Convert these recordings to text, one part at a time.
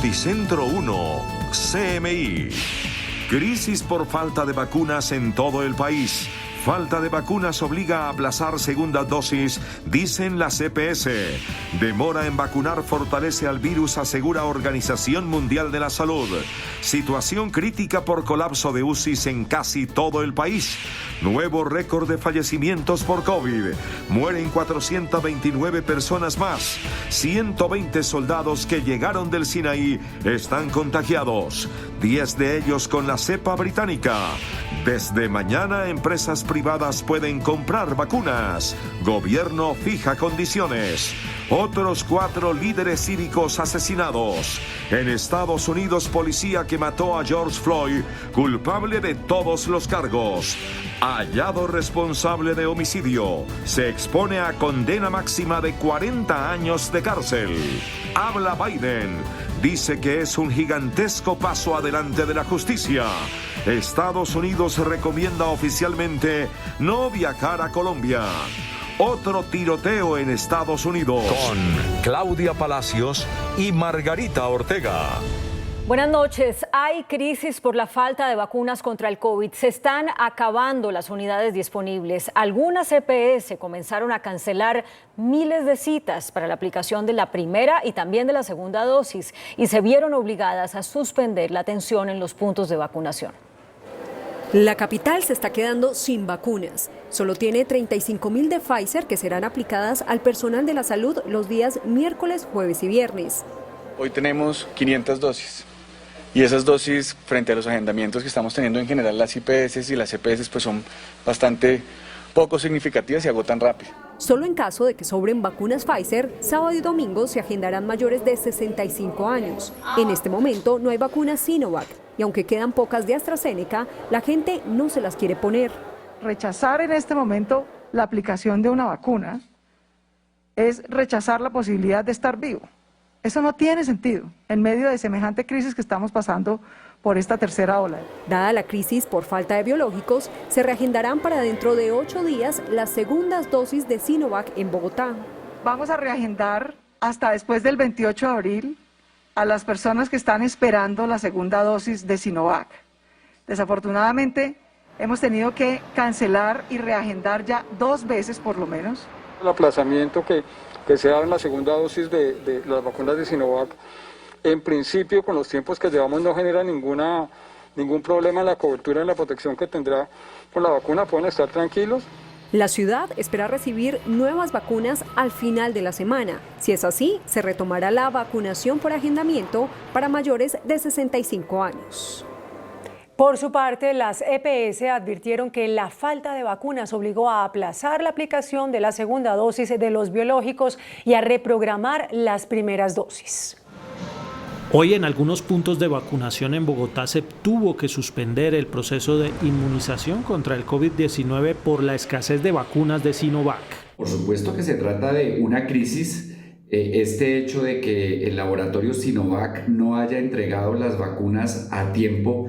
Noticentro 1, CMI. Crisis por falta de vacunas en todo el país. Falta de vacunas obliga a aplazar segunda dosis, dicen la CPS. Demora en vacunar fortalece al virus, asegura Organización Mundial de la Salud. Situación crítica por colapso de UCIs en casi todo el país. Nuevo récord de fallecimientos por COVID. Mueren 429 personas más. 120 soldados que llegaron del Sinaí están contagiados. 10 de ellos con la cepa británica. Desde mañana, empresas privadas pueden comprar vacunas. Gobierno fija condiciones. Otros 4 líderes cívicos asesinados. En Estados Unidos, policía que mató a George Floyd, culpable de todos los cargos. Hallado responsable de homicidio. Se expone a condena máxima de 40 años de cárcel. Habla Biden. Dice que es un gigantesco paso adelante de la justicia. Estados Unidos recomienda oficialmente no viajar a Colombia. Otro tiroteo en Estados Unidos. Con Claudia Palacios y Margarita Ortega. Buenas noches. Hay crisis por la falta de vacunas contra el COVID. Se están acabando las unidades disponibles. Algunas EPS comenzaron a cancelar miles de citas para la aplicación de la primera y también de la segunda dosis y se vieron obligadas a suspender la atención en los puntos de vacunación. La capital se está quedando sin vacunas. Solo tiene 35.000 de Pfizer que serán aplicadas al personal de la salud los días miércoles, jueves y viernes. Hoy tenemos 500 dosis. Y esas dosis, frente a los agendamientos que estamos teniendo en general, las IPS y las EPS, pues son bastante poco significativas y agotan rápido. Solo en caso de que sobren vacunas Pfizer, sábado y domingo se agendarán mayores de 65 años. En este momento no hay vacunas Sinovac y aunque quedan pocas de AstraZeneca, la gente no se las quiere poner. Rechazar en este momento la aplicación de una vacuna es rechazar la posibilidad de estar vivo. Eso no tiene sentido en medio de semejante crisis que estamos pasando por esta tercera ola. Dada la crisis por falta de biológicos, se reagendarán para dentro de 8 días las segundas dosis de Sinovac en Bogotá. Vamos a reagendar hasta después del 28 de abril a las personas que están esperando la segunda dosis de Sinovac. Desafortunadamente, hemos tenido que cancelar y reagendar ya 2 veces por lo menos. El aplazamiento que se da en la segunda dosis de las vacunas de Sinovac, en principio con los tiempos que llevamos no genera ningún problema en la cobertura y en la protección que tendrá con la vacuna, pueden estar tranquilos. La ciudad espera recibir nuevas vacunas al final de la semana. Si es así, se retomará la vacunación por agendamiento para mayores de 65 años. Por su parte, las EPS advirtieron que la falta de vacunas obligó a aplazar la aplicación de la segunda dosis de los biológicos y a reprogramar las primeras dosis. Hoy en algunos puntos de vacunación en Bogotá se tuvo que suspender el proceso de inmunización contra el COVID-19 por la escasez de vacunas de Sinovac. Por supuesto que se trata de una crisis. Este hecho de que el laboratorio Sinovac no haya entregado las vacunas a tiempo,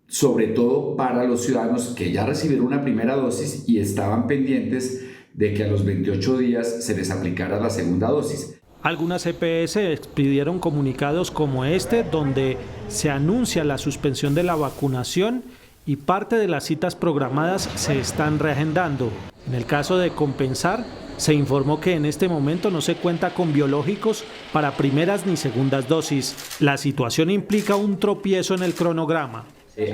sobre todo para los ciudadanos que ya recibieron una primera dosis y estaban pendientes de que a los 28 días se les aplicara la segunda dosis. Algunas EPS expidieron comunicados como este, donde se anuncia la suspensión de la vacunación y parte de las citas programadas se están reagendando. En el caso de Compensar, se informó que en este momento no se cuenta con biológicos para primeras ni segundas dosis. La situación implica un tropiezo en el cronograma.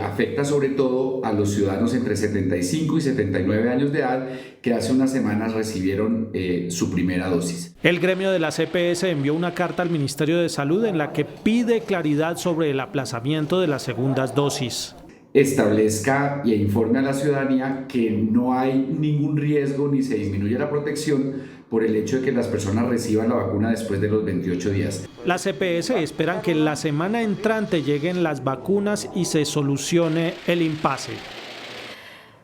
Afecta sobre todo a los ciudadanos entre 75 y 79 años de edad que hace unas semanas recibieron su primera dosis. El gremio de la CPS envió una carta al Ministerio de Salud en la que pide claridad sobre el aplazamiento de las segundas dosis. Establezca e informe a la ciudadanía que no hay ningún riesgo ni se disminuye la protección por el hecho de que las personas reciban la vacuna después de los 28 días. Las CPS esperan que la semana entrante lleguen las vacunas y se solucione el impasse.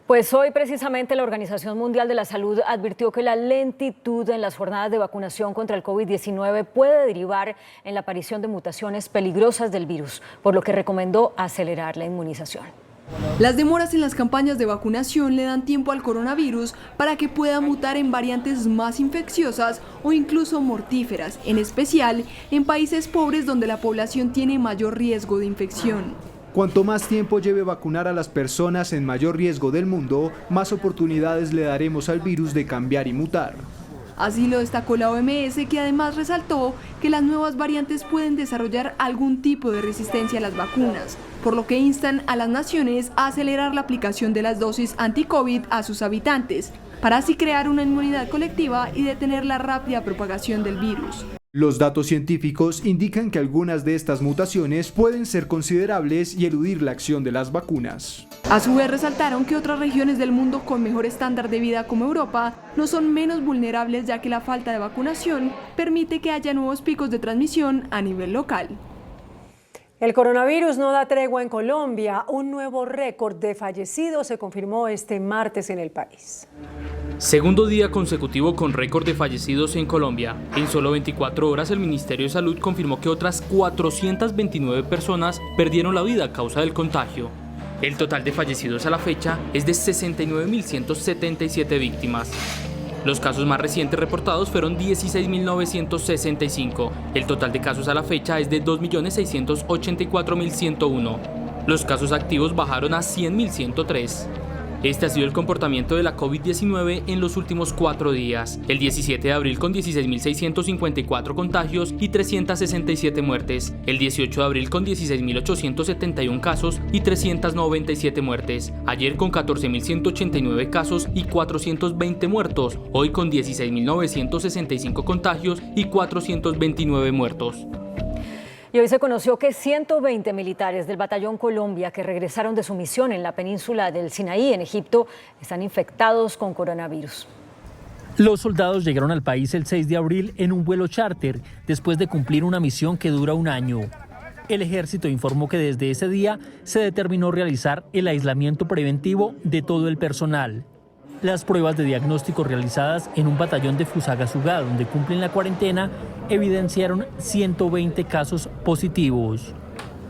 Pues hoy precisamente la Organización Mundial de la Salud advirtió que la lentitud en las jornadas de vacunación contra el COVID-19 puede derivar en la aparición de mutaciones peligrosas del virus, por lo que recomendó acelerar la inmunización. Las demoras en las campañas de vacunación le dan tiempo al coronavirus para que pueda mutar en variantes más infecciosas o incluso mortíferas, en especial en países pobres donde la población tiene mayor riesgo de infección. Cuanto más tiempo lleve vacunar a las personas en mayor riesgo del mundo, más oportunidades le daremos al virus de cambiar y mutar. Así lo destacó la OMS, que además resaltó que las nuevas variantes pueden desarrollar algún tipo de resistencia a las vacunas, por lo que instan a las naciones a acelerar la aplicación de las dosis anti-COVID a sus habitantes, para así crear una inmunidad colectiva y detener la rápida propagación del virus. Los datos científicos indican que algunas de estas mutaciones pueden ser considerables y eludir la acción de las vacunas. A su vez resaltaron que otras regiones del mundo con mejor estándar de vida como Europa no son menos vulnerables, ya que la falta de vacunación permite que haya nuevos picos de transmisión a nivel local. El coronavirus no da tregua en Colombia. Un nuevo récord de fallecidos se confirmó este martes en el país. Segundo día consecutivo con récord de fallecidos en Colombia. En solo 24 horas el Ministerio de Salud confirmó que otras 429 personas perdieron la vida a causa del contagio. El total de fallecidos a la fecha es de 69.177 víctimas. Los casos más recientes reportados fueron 16.965. El total de casos a la fecha es de 2.684.101. Los casos activos bajaron a 100.103. Este ha sido el comportamiento de la COVID-19 en los últimos 4 días. El 17 de abril con 16.654 contagios y 367 muertes. El 18 de abril con 16.871 casos y 397 muertes. Ayer con 14.189 casos y 420 muertos. Hoy con 16.965 contagios y 429 muertos. Y hoy se conoció que 120 militares del Batallón Colombia que regresaron de su misión en la península del Sinaí, en Egipto, están infectados con coronavirus. Los soldados llegaron al país el 6 de abril en un vuelo charter, después de cumplir una misión que dura un año. El ejército informó que desde ese día se determinó realizar el aislamiento preventivo de todo el personal. Las pruebas de diagnóstico realizadas en un batallón de Fusagasugá, donde cumplen la cuarentena, evidenciaron 120 casos positivos.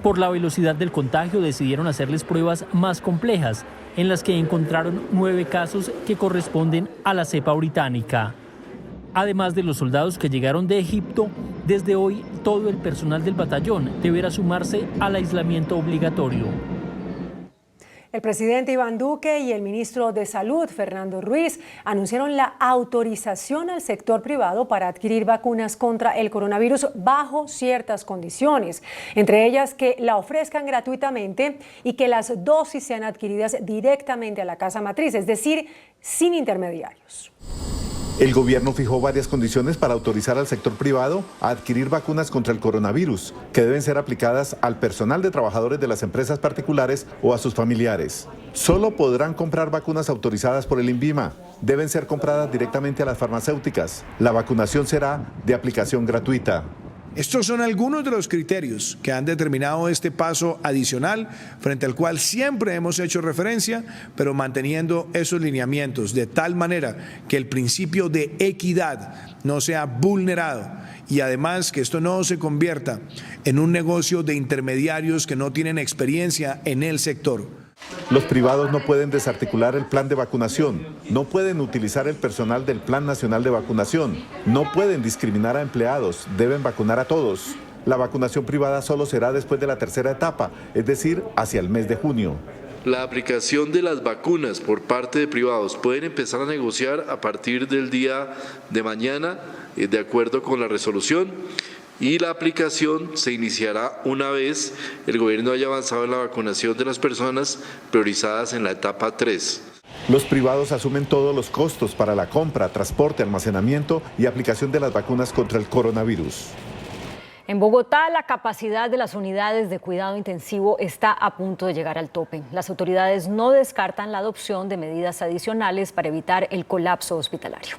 Por la velocidad del contagio decidieron hacerles pruebas más complejas, en las que encontraron 9 casos que corresponden a la cepa británica. Además de los soldados que llegaron de Egipto, desde hoy todo el personal del batallón deberá sumarse al aislamiento obligatorio. El presidente Iván Duque y el ministro de Salud, Fernando Ruiz, anunciaron la autorización al sector privado para adquirir vacunas contra el coronavirus bajo ciertas condiciones, entre ellas que la ofrezcan gratuitamente y que las dosis sean adquiridas directamente a la casa matriz, es decir, sin intermediarios. El gobierno fijó varias condiciones para autorizar al sector privado a adquirir vacunas contra el coronavirus, que deben ser aplicadas al personal de trabajadores de las empresas particulares o a sus familiares. Solo podrán comprar vacunas autorizadas por el INVIMA. Deben ser compradas directamente a las farmacéuticas. La vacunación será de aplicación gratuita. Estos son algunos de los criterios que han determinado este paso adicional, frente al cual siempre hemos hecho referencia, pero manteniendo esos lineamientos de tal manera que el principio de equidad no sea vulnerado y además que esto no se convierta en un negocio de intermediarios que no tienen experiencia en el sector. Los privados no pueden desarticular el plan de vacunación, no pueden utilizar el personal del Plan Nacional de Vacunación, no pueden discriminar a empleados, deben vacunar a todos. La vacunación privada solo será después de la tercera etapa, es decir, hacia el mes de junio. La aplicación de las vacunas por parte de privados pueden empezar a negociar a partir del día de mañana, de acuerdo con la resolución. Y la aplicación se iniciará una vez el gobierno haya avanzado en la vacunación de las personas priorizadas en la etapa 3. Los privados asumen todos los costos para la compra, transporte, almacenamiento y aplicación de las vacunas contra el coronavirus. En Bogotá, la capacidad de las unidades de cuidado intensivo está a punto de llegar al tope. Las autoridades no descartan la adopción de medidas adicionales para evitar el colapso hospitalario.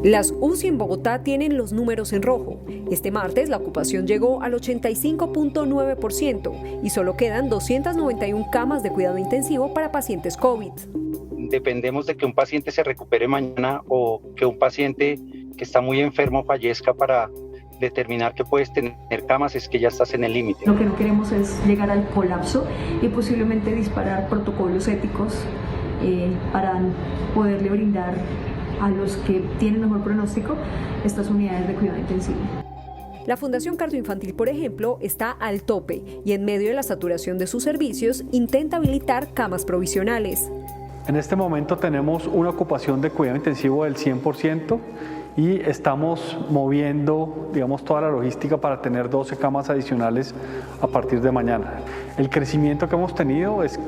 Las UCI en Bogotá tienen los números en rojo. Este martes la ocupación llegó al 85.9% y solo quedan 291 camas de cuidado intensivo para pacientes COVID. Dependemos de que un paciente se recupere mañana o que un paciente que está muy enfermo fallezca para determinar que puedes tener camas es que ya estás en el límite. Lo que no queremos es llegar al colapso y posiblemente disparar protocolos éticos para poderle brindar a los que tienen mejor pronóstico estas unidades de cuidado intensivo. La Fundación Cardioinfantil, por ejemplo, está al tope y en medio de la saturación de sus servicios intenta habilitar camas provisionales. En este momento tenemos una ocupación de cuidado intensivo del 100% y estamos moviendo, digamos, toda la logística para tener 12 camas adicionales a partir de mañana. El crecimiento que hemos tenido es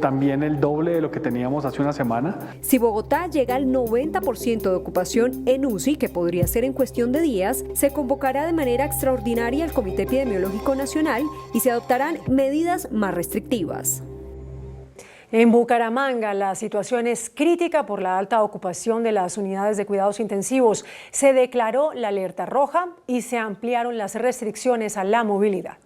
también el doble de lo que teníamos hace una semana. Si Bogotá llega al 90% de ocupación en UCI, que podría ser en cuestión de días, se convocará de manera extraordinaria el Comité Epidemiológico Nacional y se adoptarán medidas más restrictivas. En Bucaramanga, la situación es crítica por la alta ocupación de las unidades de cuidados intensivos. Se declaró la alerta roja y se ampliaron las restricciones a la movilidad.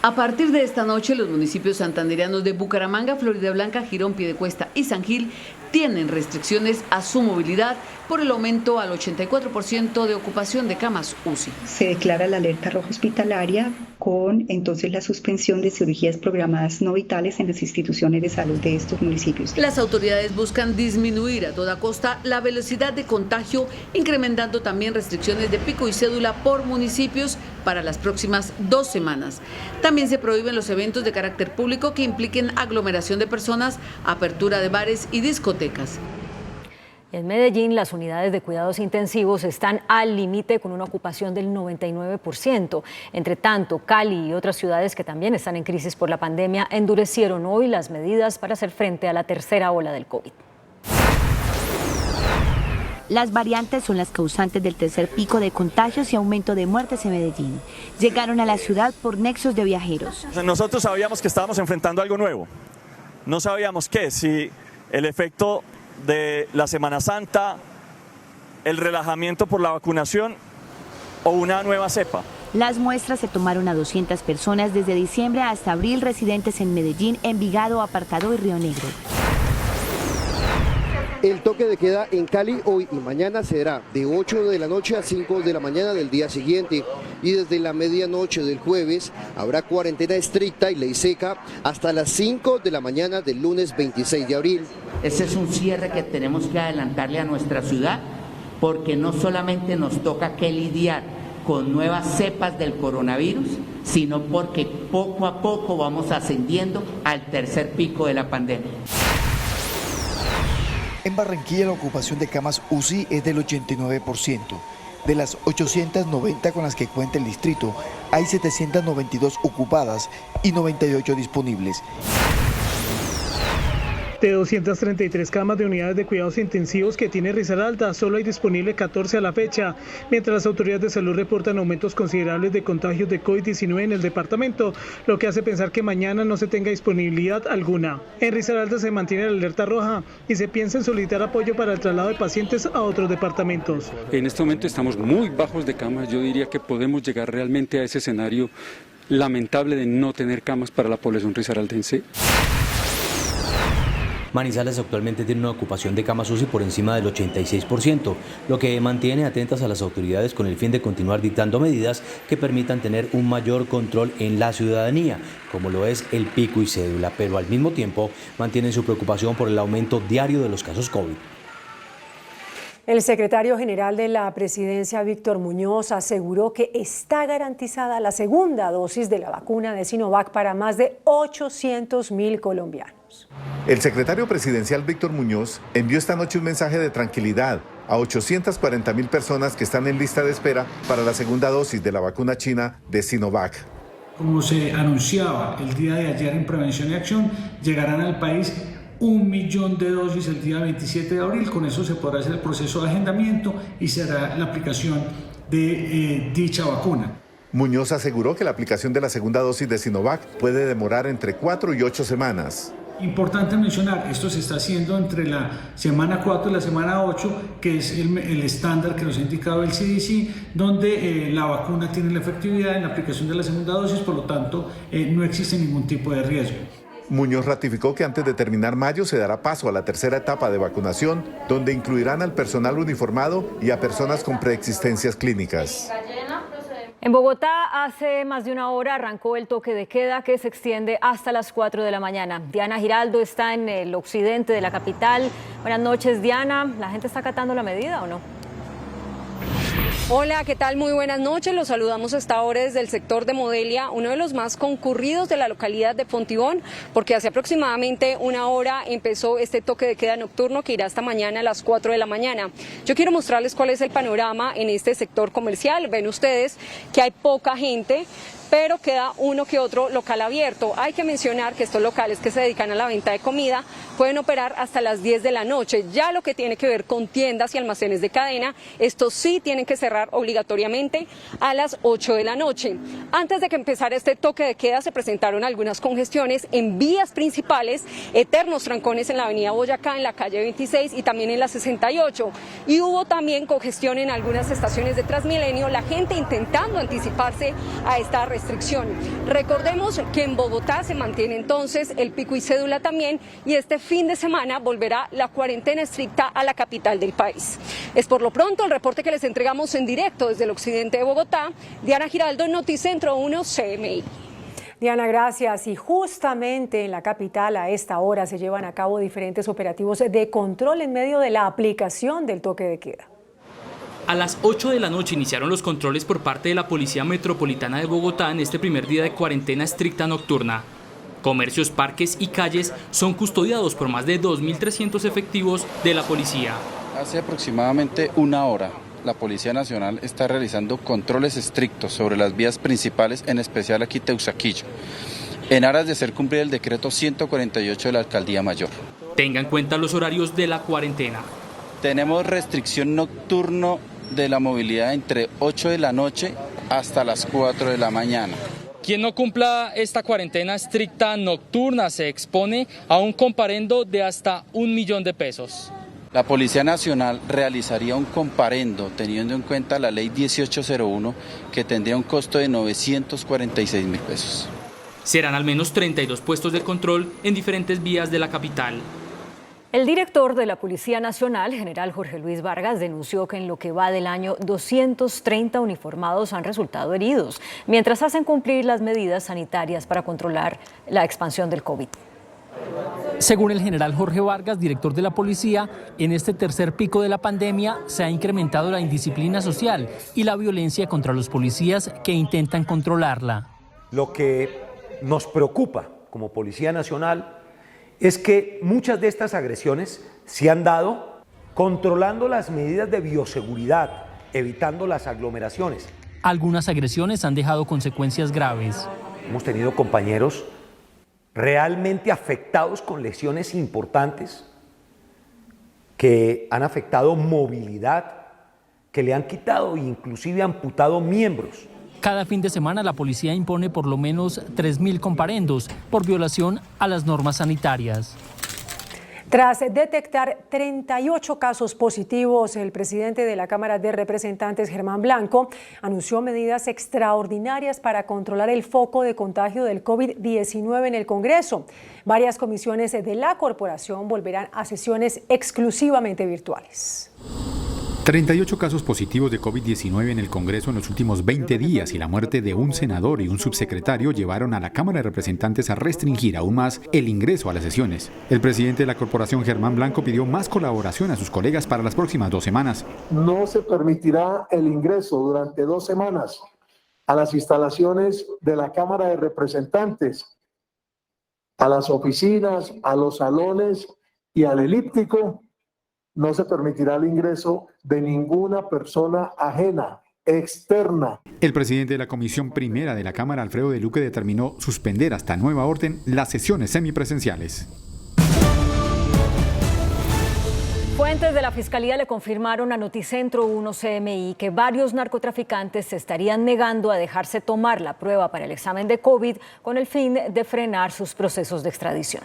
A partir de esta noche, los municipios santandereanos de Bucaramanga, Floridablanca, Girón, Piedecuesta y San Gil tienen restricciones a su movilidad por el aumento al 84% de ocupación de camas UCI. Se declara la alerta roja hospitalaria con entonces la suspensión de cirugías programadas no vitales en las instituciones de salud de estos municipios. Las autoridades buscan disminuir a toda costa la velocidad de contagio, incrementando también restricciones de pico y cédula por municipios para las próximas 2 semanas. También se prohíben los eventos de carácter público que impliquen aglomeración de personas, apertura de bares y discotecas. En Medellín, las unidades de cuidados intensivos están al límite con una ocupación del 99%. Entre tanto, Cali y otras ciudades que también están en crisis por la pandemia endurecieron hoy las medidas para hacer frente a la tercera ola del COVID. Las variantes son las causantes del tercer pico de contagios y aumento de muertes en Medellín. Llegaron a la ciudad por nexos de viajeros. Nosotros sabíamos que estábamos enfrentando algo nuevo. No sabíamos qué, si el efecto de la Semana Santa, el relajamiento por la vacunación o una nueva cepa. Las muestras se tomaron a 200 personas desde diciembre hasta abril, residentes en Medellín, Envigado, Apartadó y Río Negro. El toque de queda en Cali hoy y mañana será de 8 de la noche a 5 de la mañana del día siguiente y desde la medianoche del jueves habrá cuarentena estricta y ley seca hasta las 5 de la mañana del lunes 26 de abril. Ese es un cierre que tenemos que adelantarle a nuestra ciudad porque no solamente nos toca que lidiar con nuevas cepas del coronavirus, sino porque poco a poco vamos ascendiendo al tercer pico de la pandemia. En Barranquilla la ocupación de camas UCI es del 89%. De las 890 con las que cuenta el distrito, hay 792 ocupadas y 98 disponibles. De 233 camas de unidades de cuidados intensivos que tiene Risaralda, solo hay disponible 14 a la fecha, mientras las autoridades de salud reportan aumentos considerables de contagios de COVID-19 en el departamento, lo que hace pensar que mañana no se tenga disponibilidad alguna. En Risaralda se mantiene la alerta roja y se piensa en solicitar apoyo para el traslado de pacientes a otros departamentos. En este momento estamos muy bajos de camas, yo diría que podemos llegar realmente a ese escenario lamentable de no tener camas para la población risaraldense. Manizales actualmente tiene una ocupación de camas UCI por encima del 86%, lo que mantiene atentas a las autoridades con el fin de continuar dictando medidas que permitan tener un mayor control en la ciudadanía, como lo es el pico y cédula, pero al mismo tiempo mantienen su preocupación por el aumento diario de los casos COVID. El secretario general de la presidencia, Víctor Muñoz, aseguró que está garantizada la segunda dosis de la vacuna de Sinovac para más de 800.000 colombianos. El secretario presidencial Víctor Muñoz envió esta noche un mensaje de tranquilidad a 840.000 personas que están en lista de espera para la segunda dosis de la vacuna china de Sinovac. Como se anunciaba el día de ayer en Prevención y Acción, llegarán al país 1 millón de dosis el día 27 de abril. Con eso se podrá hacer el proceso de agendamiento y será la aplicación de dicha vacuna. Muñoz aseguró que la aplicación de la segunda dosis de Sinovac puede demorar entre 4 y 8 semanas. Importante mencionar, esto se está haciendo entre la semana 4 y la semana 8, que es el estándar que nos ha indicado el CDC, donde la vacuna tiene la efectividad en la aplicación de la segunda dosis, por lo tanto no existe ningún tipo de riesgo. Muñoz ratificó que antes de terminar mayo se dará paso a la tercera etapa de vacunación, donde incluirán al personal uniformado y a personas con preexistencias clínicas. En Bogotá, hace más de una hora arrancó el toque de queda que se extiende hasta las 4 de la mañana. Diana Giraldo está en el occidente de la capital. Buenas noches, Diana. ¿La gente está acatando la medida o no? Hola, ¿qué tal? Muy buenas noches. Los saludamos hasta ahora desde el sector de Modelia, uno de los más concurridos de la localidad de Fontibón, porque hace aproximadamente una hora empezó este toque de queda nocturno que irá hasta mañana a las 4 de la mañana. Yo quiero mostrarles cuál es el panorama en este sector comercial. Ven ustedes que hay poca gente, pero queda uno que otro local abierto. Hay que mencionar que estos locales que se dedican a la venta de comida pueden operar hasta las 10 de la noche. Ya lo que tiene que ver con tiendas y almacenes de cadena, estos sí tienen que cerrar obligatoriamente a las 8 de la noche. Antes de que empezara este toque de queda se presentaron algunas congestiones en vías principales, eternos trancones en la avenida Boyacá, en la calle 26 y también en la 68. Y hubo también congestión en algunas estaciones de Transmilenio, la gente intentando anticiparse a esta restricción. Recordemos que en Bogotá se mantiene entonces el pico y cédula también, y este fin de semana volverá la cuarentena estricta a la capital del país. Es por lo pronto el reporte que les entregamos en directo desde el occidente de Bogotá. Diana Giraldo, Noticentro 1 CMI. Diana, gracias. Y justamente en la capital a esta hora se llevan a cabo diferentes operativos de control en medio de la aplicación del toque de queda. A las 8 de la noche iniciaron los controles por parte de la Policía Metropolitana de Bogotá en este primer día de cuarentena estricta nocturna. Comercios, parques y calles son custodiados por más de 2.300 efectivos de la policía. Hace aproximadamente una hora, la Policía Nacional está realizando controles estrictos sobre las vías principales, en especial aquí Teusaquillo, en aras de hacer cumplir el decreto 148 de la Alcaldía Mayor. Tenga en cuenta los horarios de la cuarentena. Tenemos restricción nocturno de la movilidad entre 8 de la noche hasta las 4 de la mañana. Quien no cumpla esta cuarentena estricta nocturna se expone a un comparendo de hasta 1 millón de pesos. La Policía Nacional realizaría un comparendo teniendo en cuenta la ley 1801 que tendría un costo de 946.000 pesos. Serán al menos 32 puestos de control en diferentes vías de la capital. El director de la Policía Nacional, general Jorge Luis Vargas, denunció que en lo que va del año 230 uniformados han resultado heridos, mientras hacen cumplir las medidas sanitarias para controlar la expansión del COVID. Según el general Jorge Vargas, director de la policía, en este tercer pico de la pandemia se ha incrementado la indisciplina social y la violencia contra los policías que intentan controlarla. Lo que nos preocupa como Policía Nacional es que muchas de estas agresiones se han dado controlando las medidas de bioseguridad, evitando las aglomeraciones. Algunas agresiones han dejado consecuencias graves. Hemos tenido compañeros realmente afectados con lesiones importantes que han afectado movilidad, que le han quitado e inclusive amputado miembros. Cada fin de semana la policía impone por lo menos 3.000 comparendos por violación a las normas sanitarias. Tras detectar 38 casos positivos, el presidente de la Cámara de Representantes, Germán Blanco, anunció medidas extraordinarias para controlar el foco de contagio del COVID-19 en el Congreso. Varias comisiones de la corporación volverán a sesiones exclusivamente virtuales. 38 casos positivos de COVID-19 en el Congreso en los últimos 20 días y la muerte de un senador y un subsecretario llevaron a la Cámara de Representantes a restringir aún más el ingreso a las sesiones. El presidente de la corporación, Germán Blanco, pidió más colaboración a sus colegas para las próximas 2 semanas. No se permitirá el ingreso durante 2 semanas a las instalaciones de la Cámara de Representantes, a las oficinas, a los salones y al elíptico. No se permitirá el ingreso de ninguna persona ajena, externa. El presidente de la Comisión Primera de la Cámara, Alfredo de Luque, determinó suspender hasta nueva orden las sesiones semipresenciales. Fuentes de la Fiscalía le confirmaron a Noticentro 1 CMI que varios narcotraficantes se estarían negando a dejarse tomar la prueba para el examen de COVID con el fin de frenar sus procesos de extradición.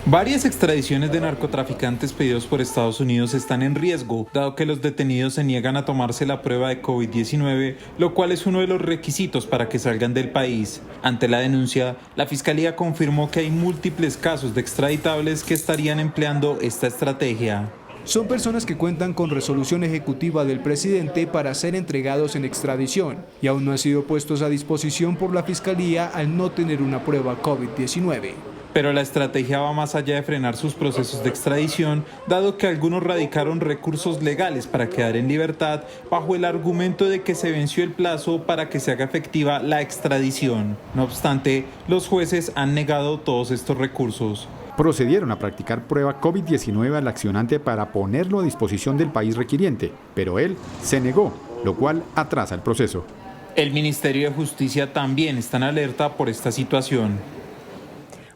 Varias extradiciones de narcotraficantes pedidos por Estados Unidos están en riesgo, dado que los detenidos se niegan a tomarse la prueba de COVID-19, lo cual es uno de los requisitos para que salgan del país. Ante la denuncia, la Fiscalía confirmó que hay múltiples casos de extraditables que estarían empleando esta estrategia. son personas que cuentan con resolución ejecutiva del presidente para ser entregados en extradición y aún no han sido puestos a disposición por la Fiscalía al no tener una prueba COVID-19. Pero la estrategia va más allá de frenar sus procesos de extradición, dado que algunos radicaron recursos legales para quedar en libertad bajo el argumento de que se venció el plazo para que se haga efectiva la extradición. No obstante, los jueces han negado todos estos recursos. Procedieron a practicar prueba COVID-19 al accionante para ponerlo a disposición del país requiriente, pero él se negó, lo cual atrasa el proceso. El Ministerio de Justicia también está en alerta por esta situación.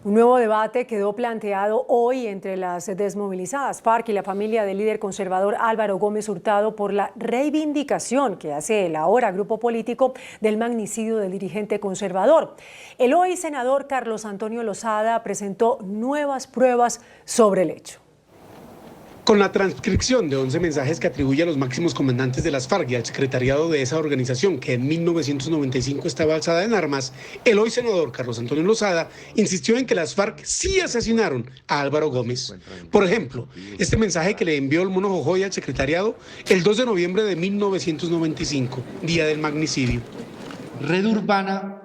Un nuevo debate quedó planteado hoy entre las desmovilizadas FARC y la familia del líder conservador Álvaro Gómez Hurtado por la reivindicación que hace el ahora grupo político del magnicidio del dirigente conservador. El hoy senador Carlos Antonio Lozada presentó nuevas pruebas sobre el hecho. Con la transcripción de 11 mensajes que atribuye a los máximos comandantes de las FARC y al secretariado de esa organización, que en 1995 estaba alzada en armas, el hoy senador Carlos Antonio Lozada insistió en que las FARC sí asesinaron a Álvaro Gómez. Por ejemplo, este mensaje que le envió el Mono Jojoy al secretariado el 2 de noviembre de 1995, día del magnicidio. Red Urbana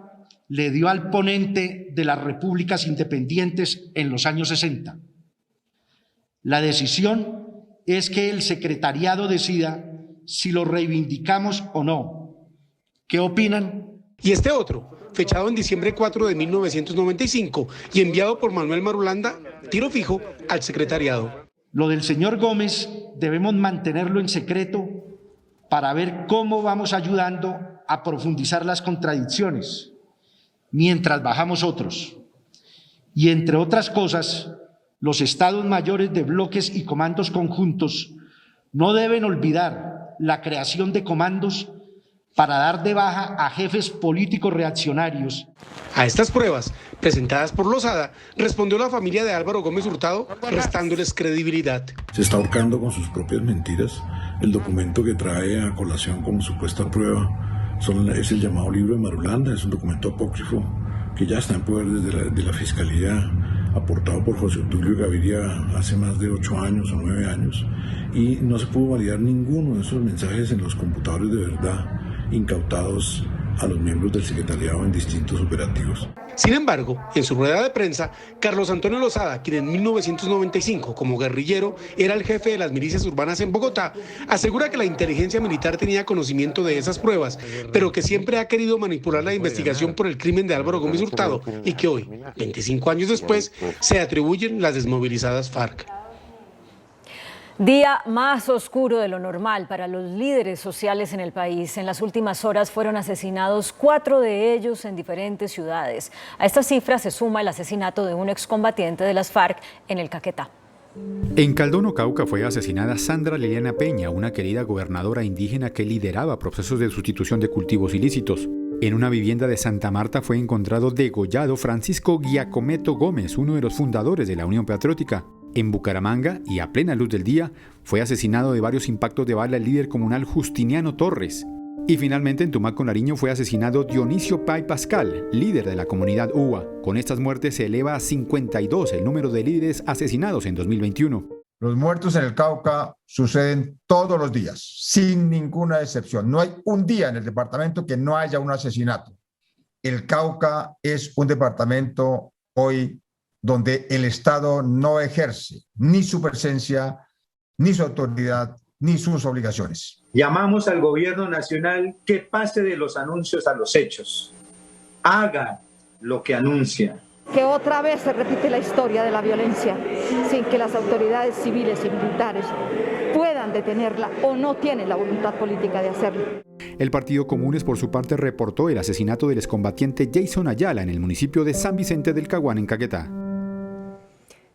le dio al ponente de las repúblicas independientes en los años 60. La decisión es que el secretariado decida si lo reivindicamos o no. ¿Qué opinan? Y este otro, fechado en diciembre 4 de 1995 y enviado por Manuel Marulanda, tiro fijo al secretariado. Lo del señor Gómez debemos mantenerlo en secreto para ver cómo vamos ayudando a profundizar las contradicciones, mientras bajamos otros. Y entre otras cosas, los estados mayores de bloques y comandos conjuntos no deben olvidar la creación de comandos para dar de baja a jefes políticos reaccionarios. A estas pruebas, presentadas por Lozada, respondió la familia de Álvaro Gómez Hurtado, restándoles credibilidad. Se está ahorcando con sus propias mentiras. El documento que trae a colación como supuesta prueba es el llamado libro de Marulanda, es un documento apócrifo que ya está en poder de la Fiscalía, aportado por José Obdulio Gaviria hace más de 8 años o 9 años, y no se pudo validar ninguno de esos mensajes en los computadores de verdad incautados a los miembros del secretariado en distintos operativos. Sin embargo, en su rueda de prensa, Carlos Antonio Lozada, quien en 1995, como guerrillero, era el jefe de las milicias urbanas en Bogotá, asegura que la inteligencia militar tenía conocimiento de esas pruebas, pero que siempre ha querido manipular la investigación por el crimen de Álvaro Gómez Hurtado y que hoy, 25 años después, se atribuyen las desmovilizadas FARC. Día más oscuro de lo normal para los líderes sociales en el país. En las últimas horas fueron asesinados 4 de ellos en diferentes ciudades. A esta cifra se suma el asesinato de un excombatiente de las FARC en el Caquetá. En Caldono, Cauca, fue asesinada Sandra Liliana Peña, una querida gobernadora indígena que lideraba procesos de sustitución de cultivos ilícitos. En una vivienda de Santa Marta fue encontrado degollado Francisco Giacometto Gómez, uno de los fundadores de la Unión Patriótica. En Bucaramanga, y a plena luz del día, fue asesinado de varios impactos de bala el líder comunal Justiniano Torres. Y finalmente en Tumaco, Nariño, fue asesinado Dionisio Pay Pascal, líder de la comunidad UA. Con estas muertes se eleva a 52 el número de líderes asesinados en 2021. Los muertos en el Cauca suceden todos los días, sin ninguna excepción. No hay un día en el departamento que no haya un asesinato. El Cauca es un departamento hoy donde el Estado no ejerce ni su presencia, ni su autoridad, ni sus obligaciones. Llamamos al gobierno nacional que pase de los anuncios a los hechos. Haga lo que anuncia. Que otra vez se repite la historia de la violencia sin que las autoridades civiles y militares puedan detenerla o no tienen la voluntad política de hacerlo. El Partido Comunes, por su parte, reportó el asesinato del excombatiente Jason Ayala en el municipio de San Vicente del Caguán, en Caquetá.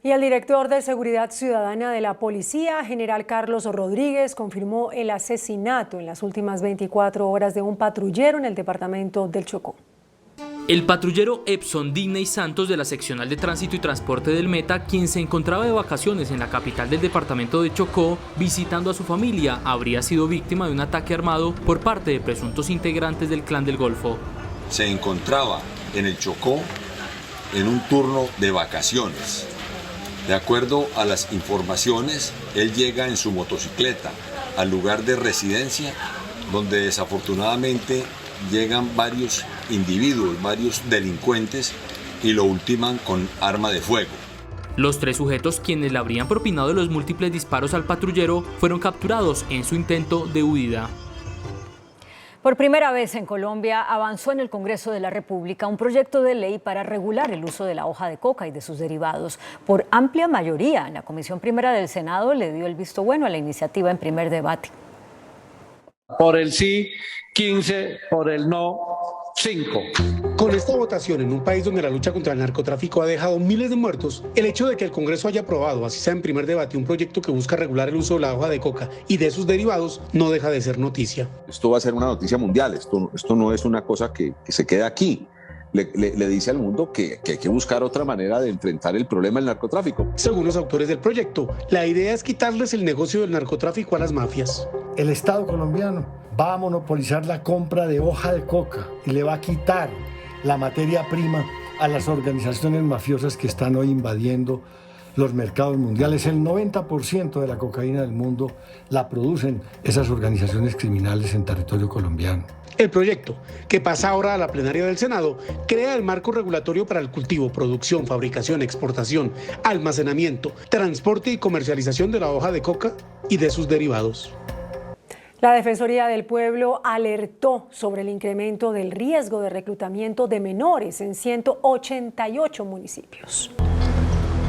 Y el director de Seguridad Ciudadana de la Policía, general Carlos Rodríguez, confirmó el asesinato en las últimas 24 horas de un patrullero en el departamento del Chocó. El patrullero Epson Digney Santos de la Seccional de Tránsito y Transporte del Meta, quien se encontraba de vacaciones en la capital del departamento de Chocó, visitando a su familia, habría sido víctima de un ataque armado por parte de presuntos integrantes del Clan del Golfo. Se encontraba en el Chocó en un turno de vacaciones De acuerdo a las informaciones, él llega en su motocicleta al lugar de residencia, donde desafortunadamente llegan varios individuos, varios delincuentes, y lo ultiman con arma de fuego. Los 3 sujetos, quienes le habrían propinado los múltiples disparos al patrullero, fueron capturados en su intento de huida. Por primera vez en Colombia avanzó en el Congreso de la República un proyecto de ley para regular el uso de la hoja de coca y de sus derivados. Por amplia mayoría, la Comisión Primera del Senado le dio el visto bueno a la iniciativa en primer debate. Por el sí, 15, por el no, 5. Con esta votación en un país donde la lucha contra el narcotráfico ha dejado miles de muertos, el hecho de que el Congreso haya aprobado, así sea en primer debate, un proyecto que busca regular el uso de la hoja de coca y de sus derivados no deja de ser noticia. Esto va a ser una noticia mundial, esto no es una cosa que se queda aquí. Le dice al mundo que hay que buscar otra manera de enfrentar el problema del narcotráfico. Según los autores del proyecto, la idea es quitarles el negocio del narcotráfico a las mafias. El Estado colombiano va a monopolizar la compra de hoja de coca y le va a quitar la materia prima a las organizaciones mafiosas que están hoy invadiendo los mercados mundiales. El 90% de la cocaína del mundo la producen esas organizaciones criminales en territorio colombiano. El proyecto, que pasa ahora a la plenaria del Senado, crea el marco regulatorio para el cultivo, producción, fabricación, exportación, almacenamiento, transporte y comercialización de la hoja de coca y de sus derivados. La Defensoría del Pueblo alertó sobre el incremento del riesgo de reclutamiento de menores en 188 municipios.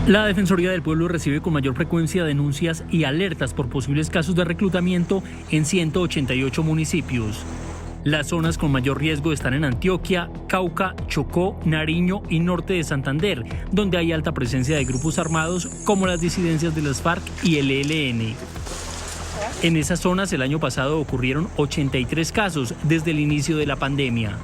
La Defensoría del Pueblo recibe con mayor frecuencia denuncias y alertas por posibles casos de reclutamiento en 188 municipios. Las zonas con mayor riesgo están en Antioquia, Cauca, Chocó, Nariño y norte de Santander, donde hay alta presencia de grupos armados como las disidencias de las FARC y el ELN. En esas zonas el año pasado ocurrieron 83 casos desde el inicio de la pandemia.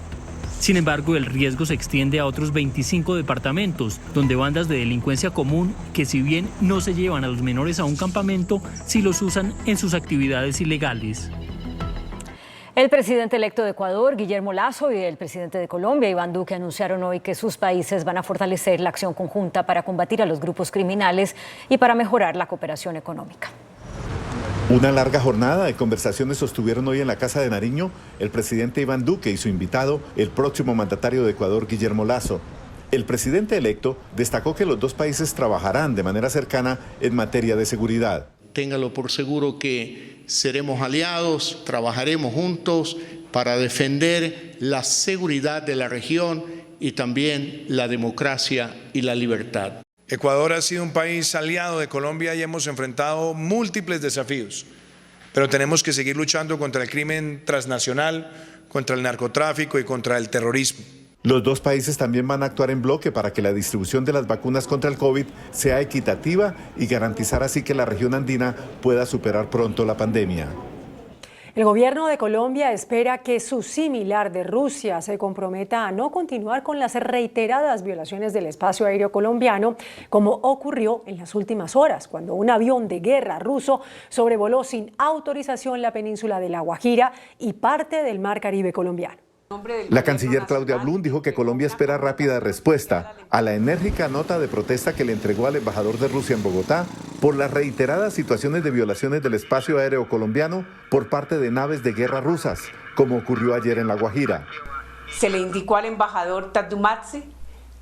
Sin embargo, el riesgo se extiende a otros 25 departamentos, donde bandas de delincuencia común, que si bien no se llevan a los menores a un campamento, sí los usan en sus actividades ilegales. El presidente electo de Ecuador, Guillermo Lasso, y el presidente de Colombia, Iván Duque, anunciaron hoy que sus países van a fortalecer la acción conjunta para combatir a los grupos criminales y para mejorar la cooperación económica. Una larga jornada de conversaciones sostuvieron hoy en la Casa de Nariño el presidente Iván Duque y su invitado, el próximo mandatario de Ecuador, Guillermo Lasso. El presidente electo destacó que los dos países trabajarán de manera cercana en materia de seguridad. Téngalo por seguro que seremos aliados, trabajaremos juntos para defender la seguridad de la región y también la democracia y la libertad. Ecuador ha sido un país aliado de Colombia y hemos enfrentado múltiples desafíos, pero tenemos que seguir luchando contra el crimen transnacional, contra el narcotráfico y contra el terrorismo. Los dos países también van a actuar en bloque para que la distribución de las vacunas contra el COVID sea equitativa y garantizar así que la región andina pueda superar pronto la pandemia. El gobierno de Colombia espera que su similar de Rusia se comprometa a no continuar con las reiteradas violaciones del espacio aéreo colombiano, como ocurrió en las últimas horas, cuando un avión de guerra ruso sobrevoló sin autorización la península de La Guajira y parte del mar Caribe colombiano. La canciller Claudia Blum dijo que Colombia espera rápida respuesta a la enérgica nota de protesta que le entregó al embajador de Rusia en Bogotá por las reiteradas situaciones de violaciones del espacio aéreo colombiano por parte de naves de guerra rusas, como ocurrió ayer en La Guajira. Se le indicó al embajador Tatumatse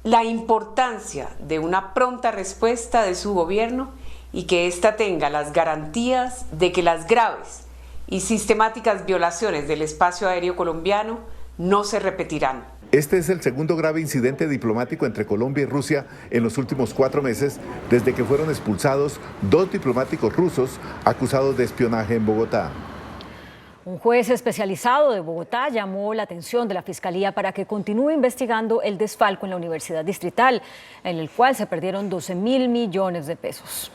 la importancia de una pronta respuesta de su gobierno y que ésta tenga las garantías de que las graves y sistemáticas violaciones del espacio aéreo colombiano no se repetirán. Este es el segundo grave incidente diplomático entre Colombia y Rusia en los últimos 4 meses, desde que fueron expulsados 2 diplomáticos rusos acusados de espionaje en Bogotá. Un juez especializado de Bogotá llamó la atención de la Fiscalía para que continúe investigando el desfalco en la Universidad Distrital, en el cual se perdieron 12.000 millones de pesos.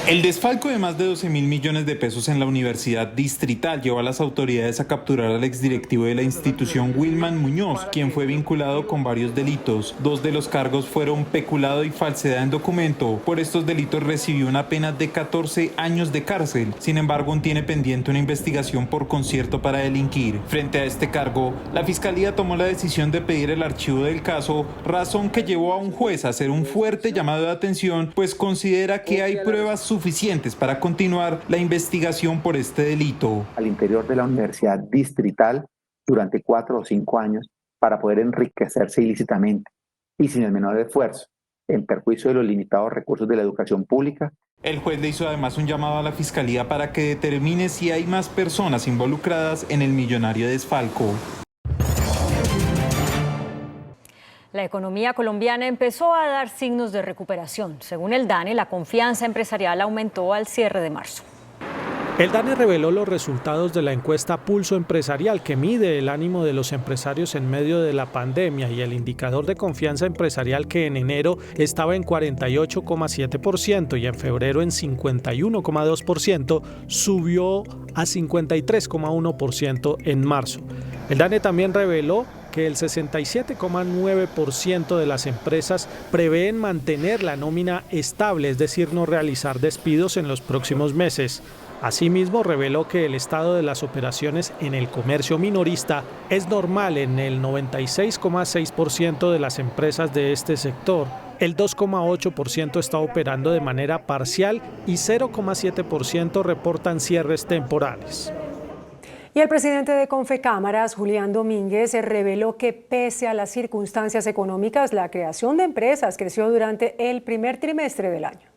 El desfalco de más de 12.000 millones de pesos en la Universidad Distrital llevó a las autoridades a capturar al exdirectivo de la institución, Wilman Muñoz, quien fue vinculado con varios delitos. 2 de los cargos fueron peculado y falsedad en documento. Por estos delitos recibió una pena de 14 años de cárcel. Sin embargo, aún tiene pendiente una investigación por concierto para delinquir. Frente a este cargo, la Fiscalía tomó la decisión de pedir el archivo del caso, razón que llevó a un juez a hacer un fuerte llamado de atención, pues considera que hay pruebas suficientes para continuar la investigación por este delito. Al interior de la Universidad Distrital durante 4 o 5 años para poder enriquecerse ilícitamente y sin el menor esfuerzo, en perjuicio de los limitados recursos de la educación pública. El juez le hizo además un llamado a la Fiscalía para que determine si hay más personas involucradas en el millonario desfalco. La economía colombiana empezó a dar signos de recuperación. Según el DANE, la confianza empresarial aumentó al cierre de marzo. El DANE reveló los resultados de la encuesta Pulso Empresarial, que mide el ánimo de los empresarios en medio de la pandemia, y el indicador de confianza empresarial, que en enero estaba en 48,7% y en febrero en 51,2%, subió a 53,1% en marzo. El DANE también reveló que el 67,9% de las empresas prevén mantener la nómina estable, es decir, no realizar despidos en los próximos meses. Asimismo, reveló que el estado de las operaciones en el comercio minorista es normal en el 96,6% de las empresas de este sector. El 2,8% está operando de manera parcial y 0,7% reportan cierres temporales. Y el presidente de Confecámaras, Julián Domínguez, reveló que pese a las circunstancias económicas, la creación de empresas creció durante el primer trimestre del año.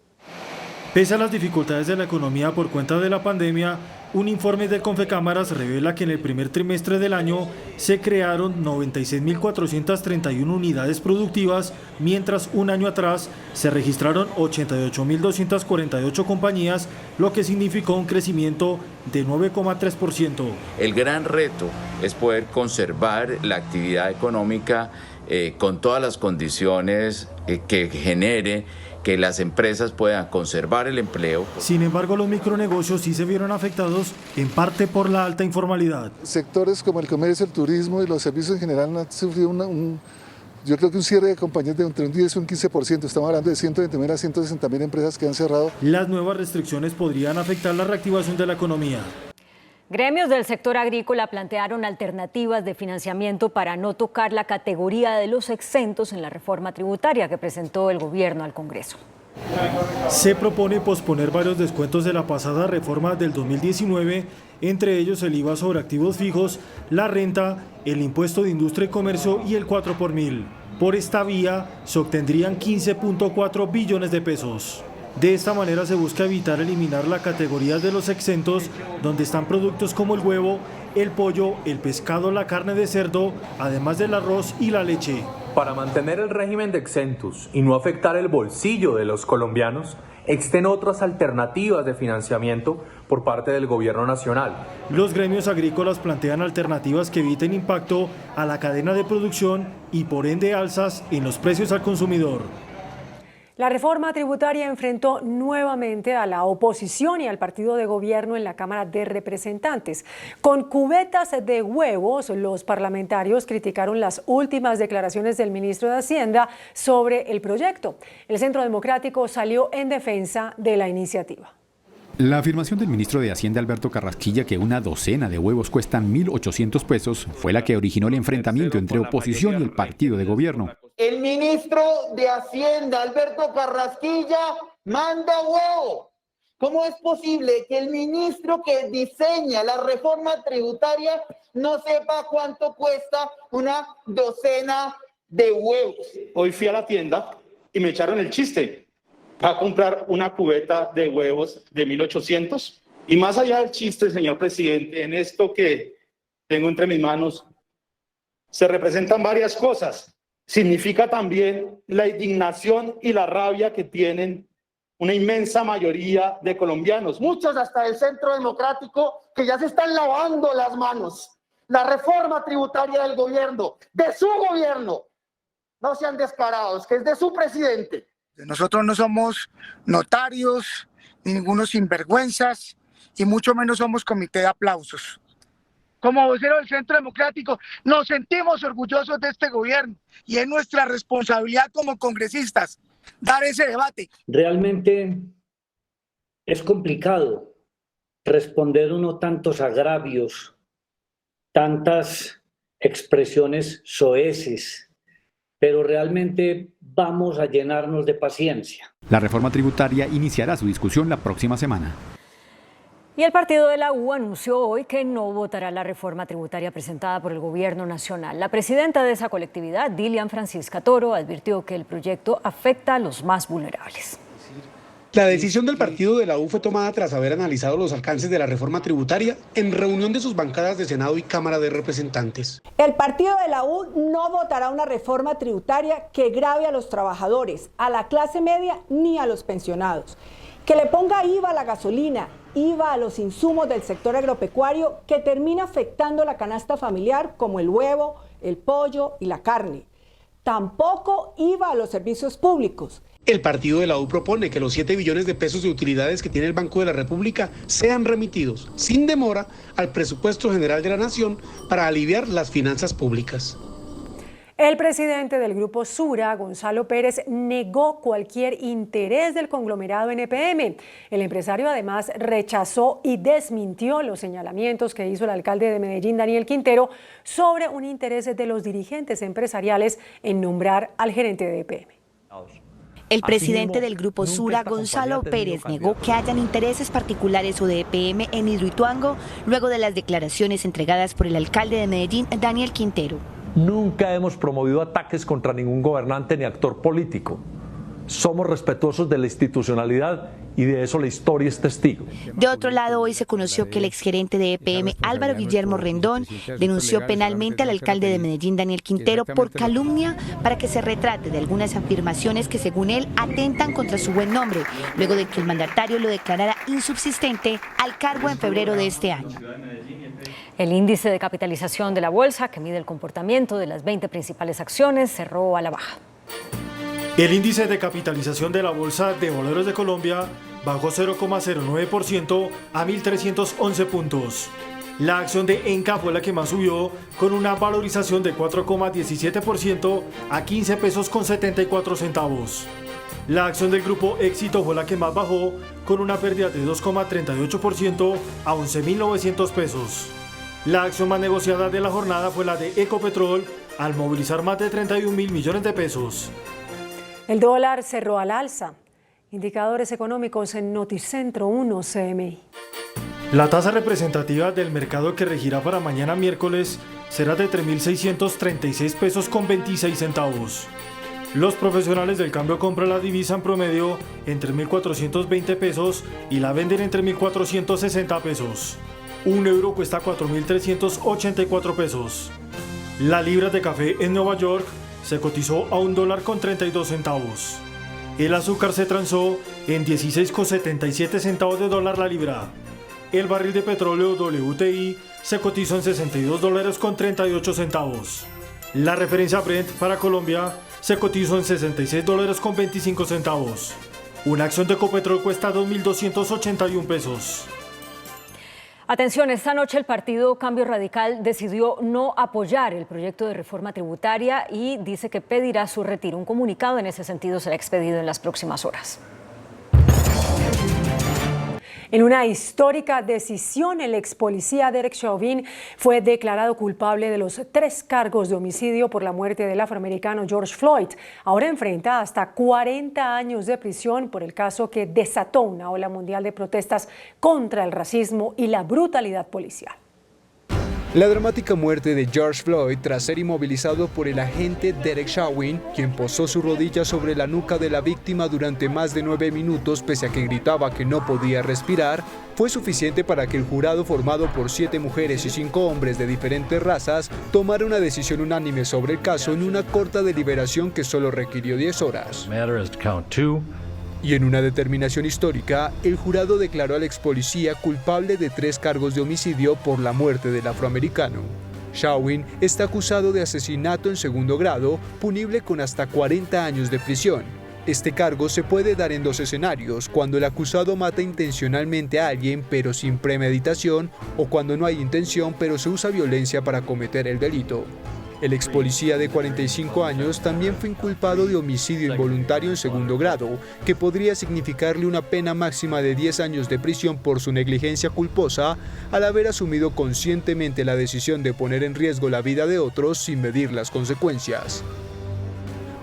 Pese a las dificultades de la economía por cuenta de la pandemia, un informe de Confecámaras revela que en el primer trimestre del año se crearon 96.431 unidades productivas, mientras un año atrás se registraron 88.248 compañías, lo que significó un crecimiento de 9,3%. El gran reto es poder conservar la actividad económica con todas las condiciones que genere que las empresas puedan conservar el empleo. Sin embargo, los micronegocios sí se vieron afectados, en parte por la alta informalidad. Sectores como el comercio, el turismo y los servicios en general han sufrido yo creo que un cierre de compañías de entre un 10 y un 15%. Estamos hablando de 120.000 a 160.000 empresas que han cerrado. Las nuevas restricciones podrían afectar la reactivación de la economía. Gremios del sector agrícola plantearon alternativas de financiamiento para no tocar la categoría de los exentos en la reforma tributaria que presentó el gobierno al Congreso. Se propone posponer varios descuentos de la pasada reforma del 2019, entre ellos el IVA sobre activos fijos, la renta, el impuesto de industria y comercio y el 4 por mil. Por esta vía se obtendrían 15.4 billones de pesos. De esta manera se busca evitar eliminar la categoría de los exentos, donde están productos como el huevo, el pollo, el pescado, la carne de cerdo, además del arroz y la leche. Para mantener el régimen de exentos y no afectar el bolsillo de los colombianos, existen otras alternativas de financiamiento por parte del gobierno nacional. Los gremios agrícolas plantean alternativas que eviten impacto a la cadena de producción y por ende alzas en los precios al consumidor. La reforma tributaria enfrentó nuevamente a la oposición y al partido de gobierno en la Cámara de Representantes. Con cubetas de huevos, los parlamentarios criticaron las últimas declaraciones del ministro de Hacienda sobre el proyecto. El Centro Democrático salió en defensa de la iniciativa. La afirmación del ministro de Hacienda, Alberto Carrasquilla, que una docena de huevos cuestan 1.800 pesos, fue la que originó el enfrentamiento entre oposición y el partido de gobierno. El ministro de Hacienda, Alberto Carrasquilla, manda huevo. ¿Cómo es posible que el ministro que diseña la reforma tributaria no sepa cuánto cuesta una docena de huevos? Hoy fui a la tienda y me echaron el chiste. Va a comprar una cubeta de huevos de 1.800. Y más allá del chiste, señor presidente, en esto que tengo entre mis manos, se representan varias cosas. Significa también la indignación y la rabia que tienen una inmensa mayoría de colombianos. Muchos hasta del Centro Democrático que ya se están lavando las manos. La reforma tributaria del gobierno, de su gobierno, no sean descarados, que es de su presidente. Nosotros no somos notarios ni ningunos sinvergüenzas, y mucho menos somos comité de aplausos. Como vocero del Centro Democrático, nos sentimos orgullosos de este gobierno y es nuestra responsabilidad como congresistas dar ese debate. Realmente es complicado responder uno tantos agravios, tantas expresiones soeces, pero realmente vamos a llenarnos de paciencia. La reforma tributaria iniciará su discusión la próxima semana. Y el partido de la U anunció hoy que no votará la reforma tributaria presentada por el Gobierno Nacional. La presidenta de esa colectividad, Dilian Francisca Toro, advirtió que el proyecto afecta a los más vulnerables. La decisión del partido de la U fue tomada tras haber analizado los alcances de la reforma tributaria en reunión de sus bancadas de Senado y Cámara de Representantes. El partido de la U no votará una reforma tributaria que grave a los trabajadores, a la clase media ni a los pensionados. Que le ponga IVA a la gasolina, IVA a los insumos del sector agropecuario que termina afectando la canasta familiar como el huevo, el pollo y la carne. Tampoco IVA a los servicios públicos. El partido de la U propone que los 7 billones de pesos de utilidades que tiene el Banco de la República sean remitidos sin demora al presupuesto general de la Nación para aliviar las finanzas públicas. El presidente del Grupo Sura, Gonzalo Pérez, negó cualquier interés del conglomerado NPM. El empresario además rechazó y desmintió los señalamientos que hizo el alcalde de Medellín, Daniel Quintero, sobre un interés de los dirigentes empresariales en nombrar al gerente de EPM. El presidente del Grupo Sura, Gonzalo Pérez, negó que hayan intereses particulares o de EPM en Hidroituango luego de las declaraciones entregadas por el alcalde de Medellín, Daniel Quintero. Nunca hemos promovido ataques contra ningún gobernante ni actor político. Somos respetuosos de la institucionalidad y de eso la historia es testigo. De otro lado, hoy se conoció que el exgerente de EPM, Álvaro Guillermo Rendón, denunció penalmente al alcalde de Medellín, Daniel Quintero, por calumnia para que se retrate de algunas afirmaciones que, según él, atentan contra su buen nombre, luego de que el mandatario lo declarara insubsistente al cargo en febrero de este año. El índice de capitalización de la bolsa, que mide el comportamiento de las 20 principales acciones, cerró a la baja. El índice de capitalización de la Bolsa de Valores de Colombia bajó 0,09% a 1.311 puntos. La acción de Enca fue la que más subió, con una valorización de 4,17% a 15 pesos con 74 centavos. La acción del Grupo Éxito fue la que más bajó, con una pérdida de 2,38% a 11.900 pesos. La acción más negociada de la jornada fue la de Ecopetrol, al movilizar más de 31.000 millones de pesos. El dólar cerró al alza. Indicadores económicos en Noticentro 1 CMI. La tasa representativa del mercado que regirá para mañana miércoles será de 3.636 pesos con 26 centavos. Los profesionales del cambio compran la divisa en promedio en 3.420 pesos y la venden en 3.460 pesos. Un euro cuesta 4.384 pesos. La libra de café en Nueva York se cotizó a $1.32. El azúcar se transó en 16,77 centavos de dólar la libra. El barril de petróleo WTI se cotizó en $62.38 centavos. La referencia Brent para Colombia se cotizó en $66.25 centavos. Una acción de Ecopetrol cuesta 2.281 pesos. Atención, esta noche el partido Cambio Radical decidió no apoyar el proyecto de reforma tributaria y dice que pedirá su retiro. Un comunicado en ese sentido será expedido en las próximas horas. En una histórica decisión, el ex policía Derek Chauvin fue declarado culpable de los 3 cargos de homicidio por la muerte del afroamericano George Floyd. Ahora enfrenta hasta 40 años de prisión por el caso que desató una ola mundial de protestas contra el racismo y la brutalidad policial. La dramática muerte de George Floyd tras ser inmovilizado por el agente Derek Chauvin, quien posó su rodilla sobre la nuca de la víctima durante más de 9 minutos pese a que gritaba que no podía respirar, fue suficiente para que el jurado, formado por 7 mujeres y 5 hombres de diferentes razas, tomara una decisión unánime sobre el caso en una corta deliberación que solo requirió 10 horas. Y en una determinación histórica, el jurado declaró al ex policía culpable de 3 cargos de homicidio por la muerte del afroamericano. Chauvin está acusado de asesinato en segundo grado, punible con hasta 40 años de prisión. Este cargo se puede dar en dos escenarios: cuando el acusado mata intencionalmente a alguien pero sin premeditación, o cuando no hay intención pero se usa violencia para cometer el delito. El ex policía de 45 años también fue inculpado de homicidio involuntario en segundo grado, que podría significarle una pena máxima de 10 años de prisión por su negligencia culposa al haber asumido conscientemente la decisión de poner en riesgo la vida de otros sin medir las consecuencias.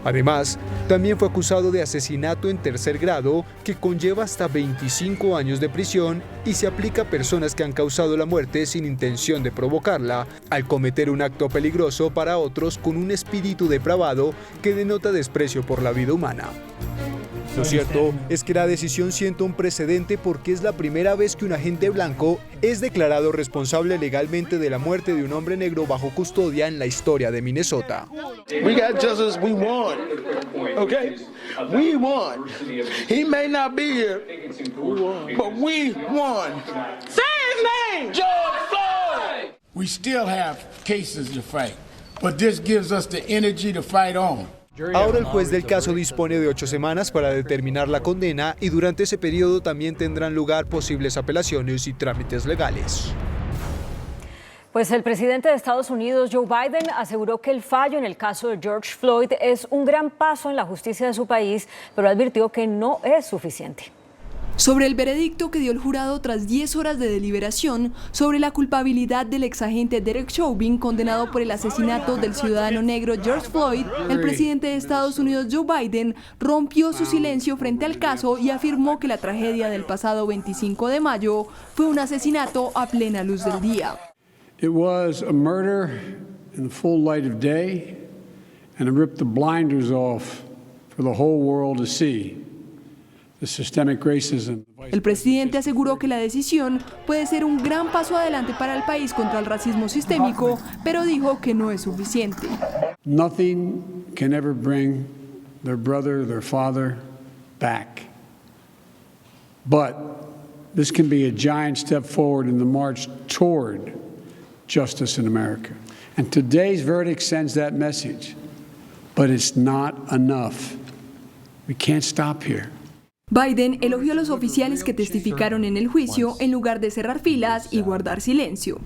Además, también fue acusado de asesinato en tercer grado, que conlleva hasta 25 años de prisión y se aplica a personas que han causado la muerte sin intención de provocarla, al cometer un acto peligroso para otros con un espíritu depravado que denota desprecio por la vida humana. Lo cierto es que la decisión sienta un precedente porque es la primera vez que un agente blanco es declarado responsable legalmente de la muerte de un hombre negro bajo custodia en la historia de Minnesota. We got justice, we won. Okay? We won. He may not be here, but we won. Say his name! George Floyd! We still have cases to fight, but this gives us the energy to fight on. Ahora el juez del caso dispone de 8 semanas para determinar la condena y durante ese periodo también tendrán lugar posibles apelaciones y trámites legales. Pues el presidente de Estados Unidos, Joe Biden, aseguró que el fallo en el caso de George Floyd es un gran paso en la justicia de su país, pero advirtió que no es suficiente. Sobre el veredicto que dio el jurado tras 10 horas de deliberación sobre la culpabilidad del exagente Derek Chauvin, condenado por el asesinato del ciudadano negro George Floyd, el presidente de Estados Unidos, Joe Biden, rompió su silencio frente al caso y afirmó que la tragedia del pasado 25 de mayo fue un asesinato a plena luz del día. It was a murder in the full light of day, and it ripped the blinders off for the whole world to see. El presidente aseguró que la decisión puede ser un gran paso adelante para el país contra el racismo sistémico, pero dijo que no es suficiente. Nothing can ever bring their brother, their father back. But this can be a giant step forward in the march toward justice in America. And today's verdict sends that message. But it's not enough. We can't stop here. Biden elogió a los oficiales que testificaron en el juicio en lugar de cerrar filas y guardar silencio.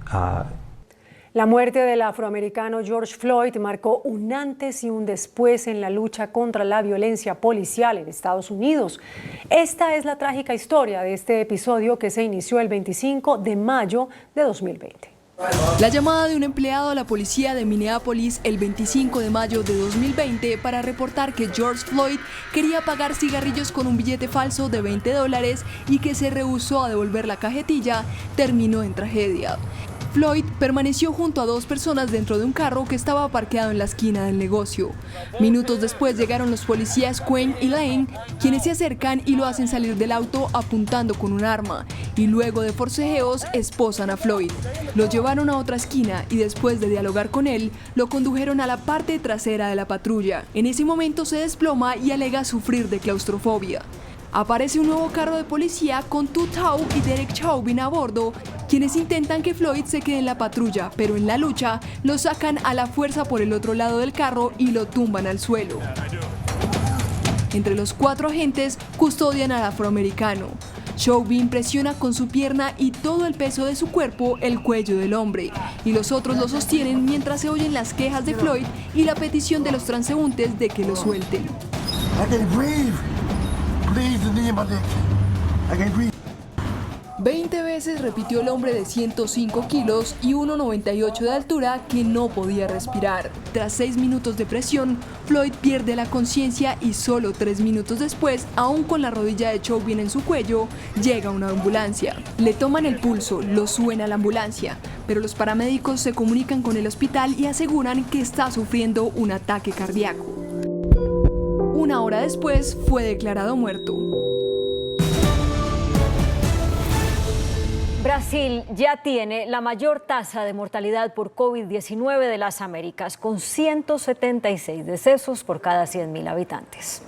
La muerte del afroamericano George Floyd marcó un antes y un después en la lucha contra la violencia policial en Estados Unidos. Esta es la trágica historia de este episodio que se inició el 25 de mayo de 2020. La llamada de un empleado a la policía de Minneapolis el 25 de mayo de 2020 para reportar que George Floyd quería pagar cigarrillos con un billete falso de $20 y que se rehusó a devolver la cajetilla terminó en tragedia. Floyd permaneció junto a 2 personas dentro de un carro que estaba parqueado en la esquina del negocio. Minutos después llegaron los policías Quinn y Lane, quienes se acercan y lo hacen salir del auto apuntando con un arma, y luego de forcejeos esposan a Floyd. Lo llevaron a otra esquina y después de dialogar con él, lo condujeron a la parte trasera de la patrulla. En ese momento se desploma y alega sufrir de claustrofobia. Aparece un nuevo carro de policía con Tu Thao y Derek Chauvin a bordo, quienes intentan que Floyd se quede en la patrulla, pero en la lucha lo sacan a la fuerza por el otro lado del carro y lo tumban al suelo. Entre los 4 agentes custodian al afroamericano. Chauvin presiona con su pierna y todo el peso de su cuerpo el cuello del hombre, y los otros lo sostienen mientras se oyen las quejas de Floyd y la petición de los transeúntes de que lo suelten. 20 veces repitió el hombre de 105 kilos y 1,98 de altura que no podía respirar. Tras 6 minutos de presión, Floyd pierde la conciencia y solo 3 minutos después, aún con la rodilla de Chauvin en su cuello, llega una ambulancia. Le toman el pulso, lo suben a la ambulancia, pero los paramédicos se comunican con el hospital y aseguran que está sufriendo un ataque cardíaco. 1 hora después fue declarado muerto. Brasil ya tiene la mayor tasa de mortalidad por COVID-19 de las Américas, con 176 decesos por cada 100.000 habitantes.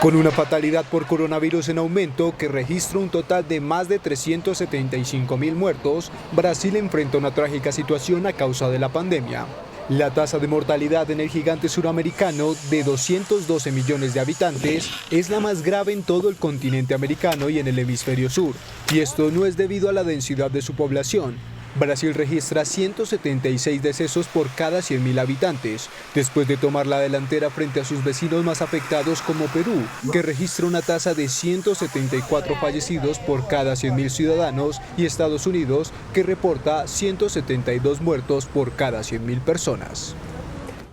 Con una fatalidad por coronavirus en aumento que registra un total de más de 375.000 muertos, Brasil enfrenta una trágica situación a causa de la pandemia. La tasa de mortalidad en el gigante suramericano, de 212 millones de habitantes, es la más grave en todo el continente americano y en el hemisferio sur. Y esto no es debido a la densidad de su población. Brasil registra 176 decesos por cada 100.000 habitantes, después de tomar la delantera frente a sus vecinos más afectados como Perú, que registra una tasa de 174 fallecidos por cada 100.000 ciudadanos, y Estados Unidos, que reporta 172 muertos por cada 100.000 personas.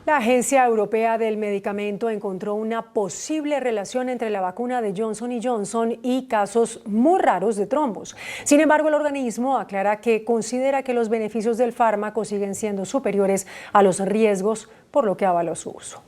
La Agencia Europea del Medicamento encontró una posible relación entre la vacuna de Johnson & Johnson y casos muy raros de trombos. Sin embargo, el organismo aclara que considera que los beneficios del fármaco siguen siendo superiores a los riesgos, por lo que avaló su uso.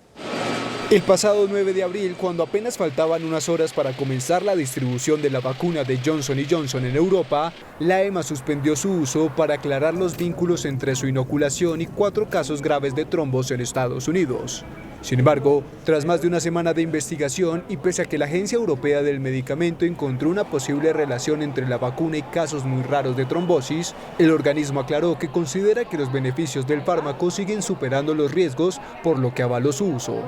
El pasado 9 de abril, cuando apenas faltaban unas horas para comenzar la distribución de la vacuna de Johnson & Johnson en Europa, la EMA suspendió su uso para aclarar los vínculos entre su inoculación y 4 casos graves de trombos en Estados Unidos. Sin embargo, tras más de una semana de investigación y pese a que la Agencia Europea del Medicamento encontró una posible relación entre la vacuna y casos muy raros de trombosis, el organismo aclaró que considera que los beneficios del fármaco siguen superando los riesgos, por lo que avaló su uso.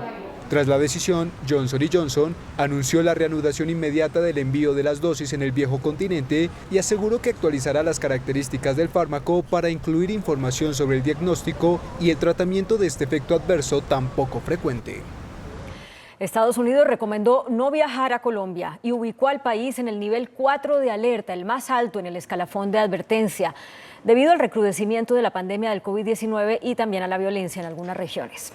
Tras la decisión, Johnson & Johnson anunció la reanudación inmediata del envío de las dosis en el viejo continente y aseguró que actualizará las características del fármaco para incluir información sobre el diagnóstico y el tratamiento de este efecto adverso tan poco frecuente. Estados Unidos recomendó no viajar a Colombia y ubicó al país en el nivel 4 de alerta, el más alto en el escalafón de advertencia, debido al recrudecimiento de la pandemia del COVID-19 y también a la violencia en algunas regiones.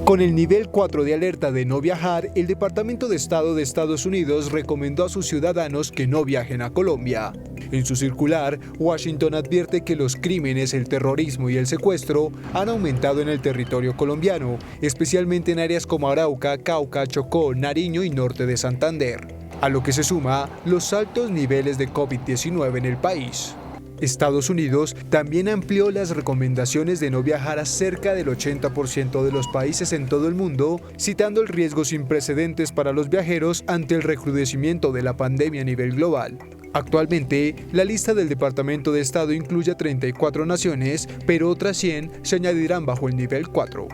Con el nivel 4 de alerta de no viajar, el Departamento de Estado de Estados Unidos recomendó a sus ciudadanos que no viajen a Colombia. En su circular, Washington advierte que los crímenes, el terrorismo y el secuestro han aumentado en el territorio colombiano, especialmente en áreas como Arauca, Cauca, Chocó, Nariño y norte de Santander, a lo que se suma los altos niveles de COVID-19 en el país. Estados Unidos también amplió las recomendaciones de no viajar a cerca del 80% de los países en todo el mundo, citando el riesgo sin precedentes para los viajeros ante el recrudecimiento de la pandemia a nivel global. Actualmente, la lista del Departamento de Estado incluye a 34 naciones, pero otras 100 se añadirán bajo el nivel 4.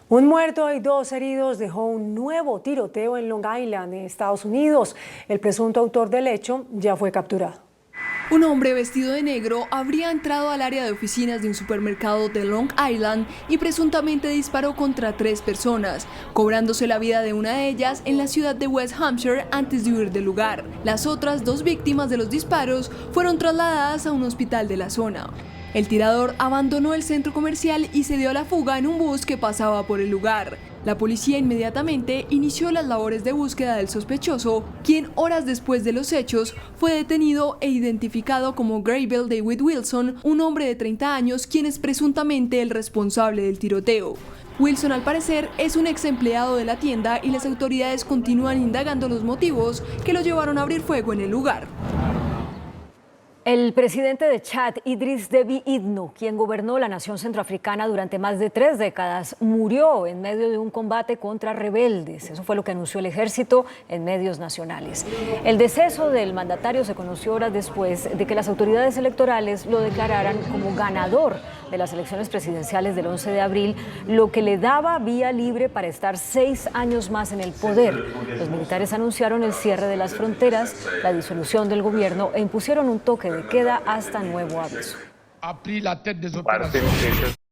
Un muerto y 2 heridos dejó un nuevo tiroteo en Long Island, en Estados Unidos. El presunto autor del hecho ya fue capturado. Un hombre vestido de negro habría entrado al área de oficinas de un supermercado de Long Island y presuntamente disparó contra 3 personas, cobrándose la vida de una de ellas en la ciudad de West Hampshire antes de huir del lugar. Las otras 2 víctimas de los disparos fueron trasladadas a un hospital de la zona. El tirador abandonó el centro comercial y se dio a la fuga en un bus que pasaba por el lugar. La policía inmediatamente inició las labores de búsqueda del sospechoso, quien horas después de los hechos fue detenido e identificado como Graybill David Wilson, un hombre de 30 años quien es presuntamente el responsable del tiroteo. Wilson, al parecer, es un ex empleado de la tienda y las autoridades continúan indagando los motivos que lo llevaron a abrir fuego en el lugar. El presidente de Chad, Idriss Déby Itno, quien gobernó la nación centroafricana durante más de 3 décadas, murió en medio de un combate contra rebeldes. Eso fue lo que anunció el ejército en medios nacionales. El deceso del mandatario se conoció horas después de que las autoridades electorales lo declararan como ganador de las elecciones presidenciales del 11 de abril, lo que le daba vía libre para estar 6 años más en el poder. Los militares anunciaron el cierre de las fronteras, la disolución del gobierno e impusieron un toque de queda hasta nuevo aviso.